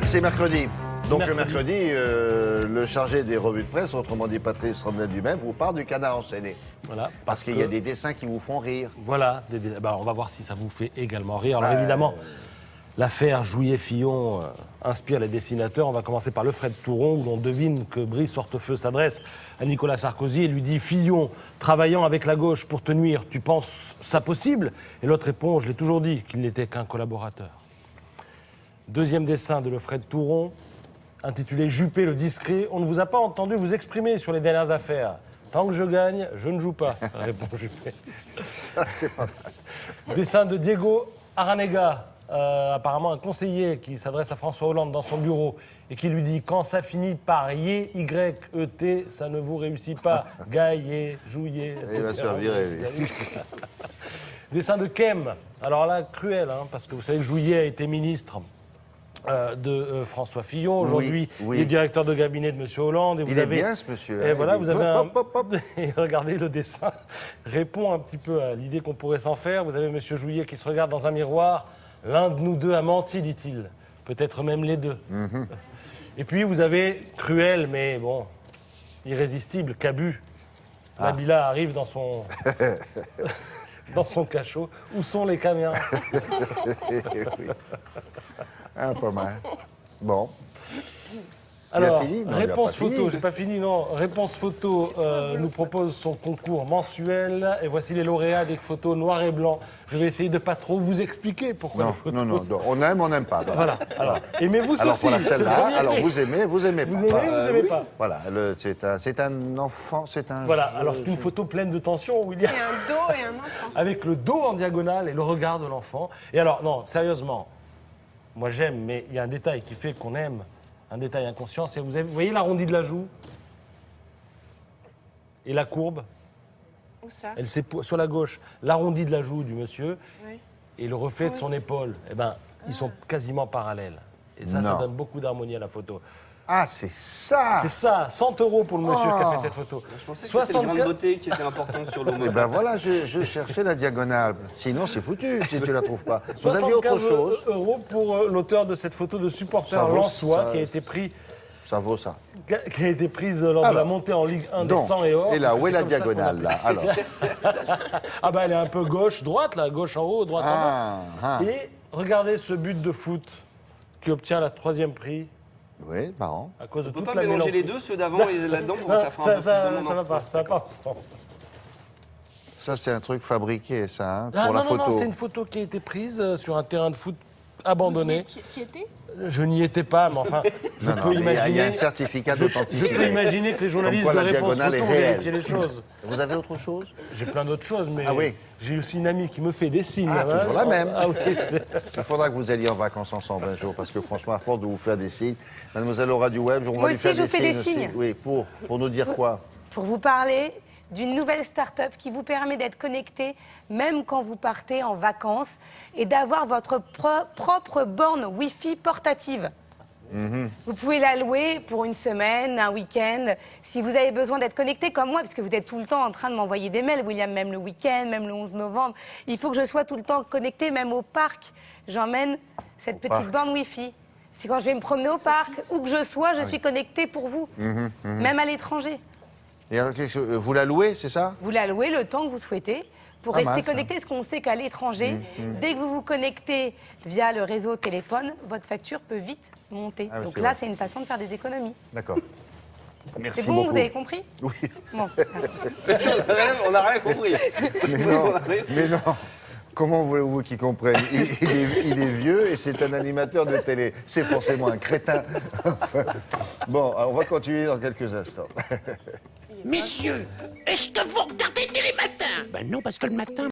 C'est mercredi. Donc mercredi. le mercredi, le chargé des revues de presse, autrement dit Patrice Ramnel lui-même, vous parle du canard enchaîné. Voilà, Parce qu'il y a des dessins qui vous font rire. Voilà, on va voir si ça vous fait également rire. Alors évidemment, l'affaire Jouillet-Fillon inspire les dessinateurs. On va commencer par le Fred Touron, où l'on devine que Brice Hortefeux s'adresse à Nicolas Sarkozy et lui dit « Fillon, travaillant avec la gauche pour te nuire, tu penses ça possible ?» Et l'autre répond « Je l'ai toujours dit qu'il n'était qu'un collaborateur. » Deuxième dessin de le Fred Touron, intitulé « Juppé le discret ». On ne vous a pas entendu vous exprimer sur les dernières affaires. Tant que je gagne, je ne joue pas, répond Juppé. Ça, c'est pas mal. Dessin de Diego Aranega, apparemment un conseiller qui s'adresse à François Hollande dans son bureau et qui lui dit « Quand ça finit par Y-Y-E-T, ça ne vous réussit pas. Gaillé, jouillé, etc. » Il va se faire virer, lui. Dessin de Kem. Alors là, cruel, hein, parce que vous savez que Jouillet a été ministre de François Fillon. Aujourd'hui, oui. il est directeur de cabinet de M. Hollande. Et Il est bien, ce monsieur. Et hein, voilà, il vous est- avez un... Hop, hop, hop. Et regardez, le dessin répond un petit peu à l'idée qu'on pourrait s'en faire. Vous avez M. Jouillet qui se regarde dans un miroir. L'un de nous deux a menti, dit-il. Peut-être même les deux. Et puis, vous avez cruel, mais bon, irrésistible, Cabu. Nabila arrive dans son... dans son cachot. Où sont les caméras? Oui. Ah, pas mal. Bon. Alors, fini? Non, il a réponse pas fini. photo, j'ai pas fini, non. Réponse photo nous propose son concours mensuel. Et voici les lauréats des photos noir et blanc. Je vais essayer de pas trop vous expliquer pourquoi les Non, photos. non, non, non. On aime, on n'aime pas. Voilà. Alors, aimez-vous Alors ceci. voilà c'est le celle-là, premier alors prix. vous aimez pas. Vous aimez ou vous aimez pas? Voilà, c'est un enfant, c'est un... Voilà, alors c'est une photo pleine de tension où il y a C'est un dos et un enfant. avec le dos en diagonale et le regard de l'enfant. Et alors, non, sérieusement, moi j'aime, mais il y a un détail qui fait qu'on aime, un détail inconscient, c'est vous voyez l'arrondi de la joue et la courbe, Où ça? elle sur la gauche, l'arrondi de la joue du monsieur Oui. et le reflet de son épaule, eh ben, ils sont quasiment parallèles. Et ça Non. donne beaucoup d'harmonie à la photo. Ah, c'est ça. C'est ça, 100 € pour le monsieur qui a fait cette photo. Je pensais que c'était le grain de beauté qui était important sur le Et modèle. ben voilà, je cherchais la diagonale. Sinon, c'est foutu si tu la trouves pas. Vous aviez autre 75 chose? € pour l'auteur de cette photo de supporter Ça vaut lensois ça. qui a été pris. Ça vaut ça. Qui a été prise lors de Alors, la montée en Ligue 1 des Donc, 100 et or. et là, parce où que est c'est la comme ça qu'on diagonale, là? l'appelle. Alors, Ah bah elle est un peu gauche-droite, là, gauche en haut, droite en ah, bas. ah. Et regardez ce but de foot qui obtient la 3e prix Oui, marrant. à cause de On peut toute pas la mélanger les mélancolie. deux, ceux d'avant et là-dedans, pour Non, ça fera un peu ça plus de monde. va pas, ça va pas ensemble. Ça, c'est un truc fabriqué, ça, hein, Ah, pour la non, photo. non, c'est une photo qui a été prise sur un terrain de foot abandonné. Qui était? Je n'y étais pas, mais enfin, je Non, non, peux mais il y a imaginer. un certificat Je d'authenticité. peux imaginer que les journalistes Comme quoi, de la Réponse diagonale Photo est ont réelle. vérifié les choses. Vous avez autre chose? J'ai plein d'autres choses, mais Ah oui. j'ai aussi une amie qui me fait des signes. Ah, hein. toujours la même. Ah oui, c'est- Il faudra que vous alliez en vacances ensemble un jour, parce que franchement, à force de vous faire des signes, mademoiselle Laura du Web, on va Moi lui aussi, faire je vous fais des aussi. signes. Oui, pour nous dire quoi? Pour vous parler d'une nouvelle start-up qui vous permet d'être connecté même quand vous partez en vacances et d'avoir votre propre borne Wi-Fi portative. Vous pouvez la louer pour une semaine, un week-end, si vous avez besoin d'être connecté comme moi, parce que vous êtes tout le temps en train de m'envoyer des mails, William, même le week-end, même le 11 novembre. Il faut que je sois tout le temps connecté, même au parc. J'emmène cette petite parc. borne Wi-Fi. C'est quand je vais me promener au parc, où que je sois, je suis connecté pour vous, même à l'étranger. Et alors, vous la louez, c'est ça? Vous la louez le temps que vous souhaitez pour Pas rester mal, ça. connecté, parce qu'on sait qu'à l'étranger, dès que vous vous connectez via le réseau téléphone, votre facture peut vite monter. Ah oui, Donc c'est là, vrai. c'est une façon de faire des économies. D'accord. Merci C'est bon, beaucoup. vous avez compris? Oui. Bon, merci. On n'a rien compris. Mais non. Comment voulez-vous qu'ils comprennent? Il est vieux et c'est un animateur de télé. C'est forcément un crétin. Enfin, bon, on va continuer dans quelques instants. Messieurs, est-ce que vous regardez Télématin? Ben non, parce que le matin,